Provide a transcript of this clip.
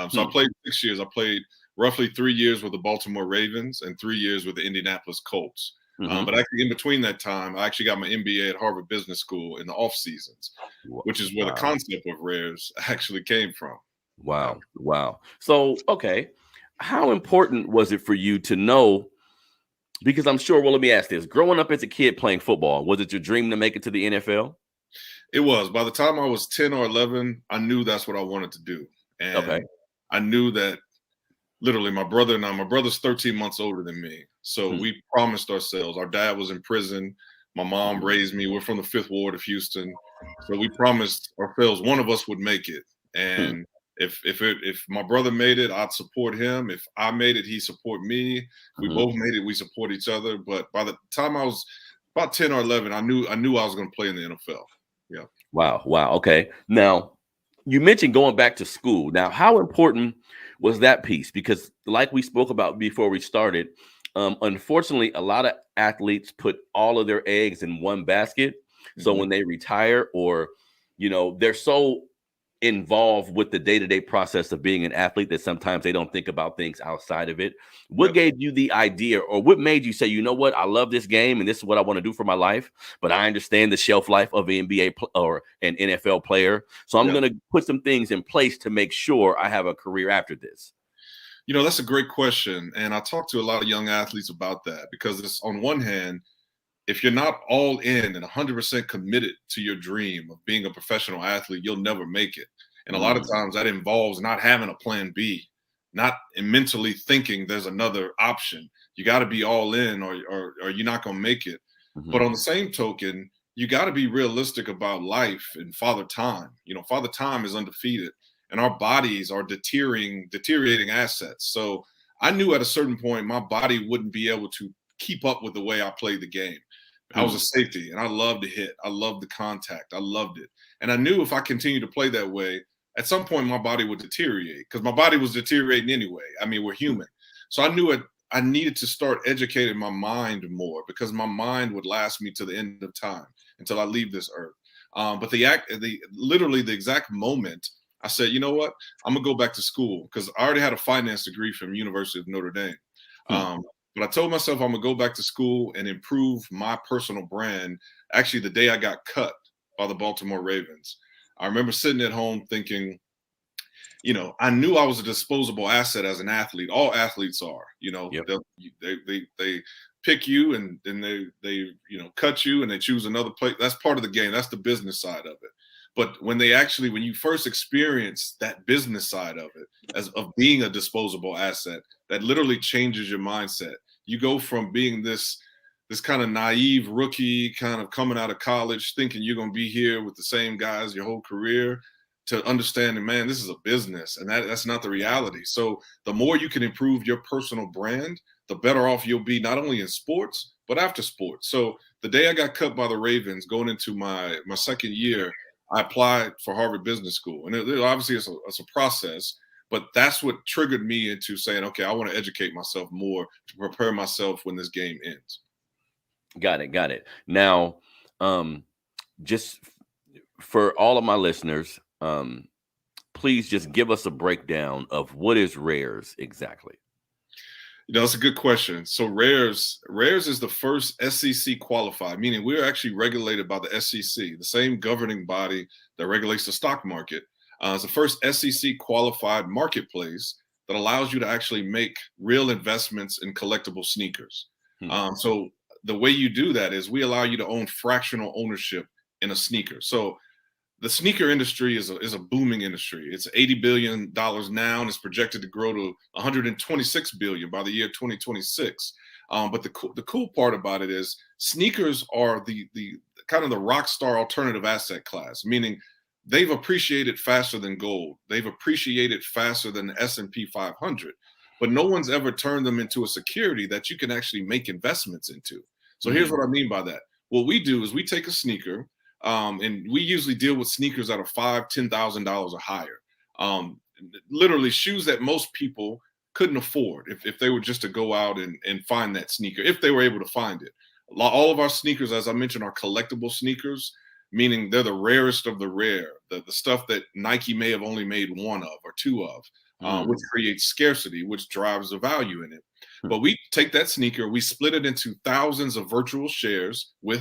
So I played 6 years. I played roughly 3 years with the Baltimore Ravens and 3 years with the Indianapolis Colts. But actually, in between that time, I actually got my MBA at Harvard Business School in the off seasons, which is where the concept of rares actually came from. Wow. Wow. So, okay. How important was it for you to know? Because I'm sure, well, let me ask this. Growing up as a kid playing football, was it your dream to make it to the NFL? It was. By the time I was 10 or 11, I knew that's what I wanted to do. And I knew that literally my brother's 13 months older than me. So we promised ourselves, our dad was in prison. My mom raised me. We're from the 5th Ward of Houston. So we promised ourselves one of us would make it. And if my brother made it, I'd support him. If I made it, he'd support me. We both made it, we support each other. But by the time I was about 10 or 11, I knew I was going to play in the NFL. Yeah. Wow. Wow. Okay. Now, you mentioned going back to school. Now, how important was that piece? Because like we spoke about before we started, unfortunately, a lot of athletes put all of their eggs in one basket. So when they retire or, they're so involved with the day-to-day process of being an athlete that sometimes they don't think about things outside of it. What gave you the idea, or what made you say, you know what, I love this game and this is what I want to do for my life, but I understand the shelf life of an NBA or an NFL player, so I'm going to put some things in place to make sure I have a career after this? That's a great question, and I talk to a lot of young athletes about that, because it's, on one hand, if you're not all in and 100% committed to your dream of being a professional athlete, you'll never make it. And a lot of times that involves not having a plan B, not mentally thinking there's another option. You got to be all in or you're not going to make it. But on the same token, you got to be realistic about life and Father Time. Father Time is undefeated and our bodies are deteriorating assets. So I knew at a certain point my body wouldn't be able to keep up with the way I played the game. I was a safety and I loved to hit. I loved the contact. I loved it. And I knew if I continued to play that way, at some point my body would deteriorate, because my body was deteriorating anyway. I mean, we're human. So I knew I needed to start educating my mind more, because my mind would last me to the end of time until I leave this earth. But literally the exact moment I said, you know what, I'm gonna go back to school, because I already had a finance degree from University of Notre Dame. But I told myself I'm going to go back to school and improve my personal brand. Actually, the day I got cut by the Baltimore Ravens, I remember sitting at home thinking, I knew I was a disposable asset as an athlete. All athletes are, they pick you and then they cut you and they choose another place. That's part of the game. That's the business side of it. But when you first experience that business side of it, of being a disposable asset, that literally changes your mindset. You go from being this kind of naive rookie, kind of coming out of college, thinking you're going to be here with the same guys your whole career, to understanding, man, this is a business, and that's not the reality. So the more you can improve your personal brand, the better off you'll be, not only in sports, but after sports. So the day I got cut by the Ravens, going into my second year, I applied for Harvard Business School. And obviously it's a process, but that's what triggered me into saying, okay, I want to educate myself more to prepare myself when this game ends. Got it. Now, just for all of my listeners, please just give us a breakdown of what is rares exactly. That's a good question. So rares is the first SEC qualified, meaning we're actually regulated by the SEC, the same governing body that regulates the stock market. It's the first SEC qualified marketplace that allows you to actually make real investments in collectible sneakers. So the way you do that is we allow you to own fractional ownership in a sneaker. So the sneaker industry is a booming industry. It's $80 billion now, and it's projected to grow to $126 billion by the year 2026. But the cool part about it is sneakers are the kind of the rock star alternative asset class, meaning they've appreciated faster than gold. They've appreciated faster than the S&P 500, but no one's ever turned them into a security that you can actually make investments into. So here's what I mean by that. What we do is we take a sneaker, and we usually deal with sneakers that are $5,000, $10,000 or higher. Literally shoes that most people couldn't afford if they were just to go out and find that sneaker, if they were able to find it. All of our sneakers, as I mentioned, are collectible sneakers, meaning they're the rarest of the rare, the stuff that Nike may have only made one of or two of. which creates scarcity, which drives the value in it. Hmm. But we take that sneaker, we split it into thousands of virtual shares with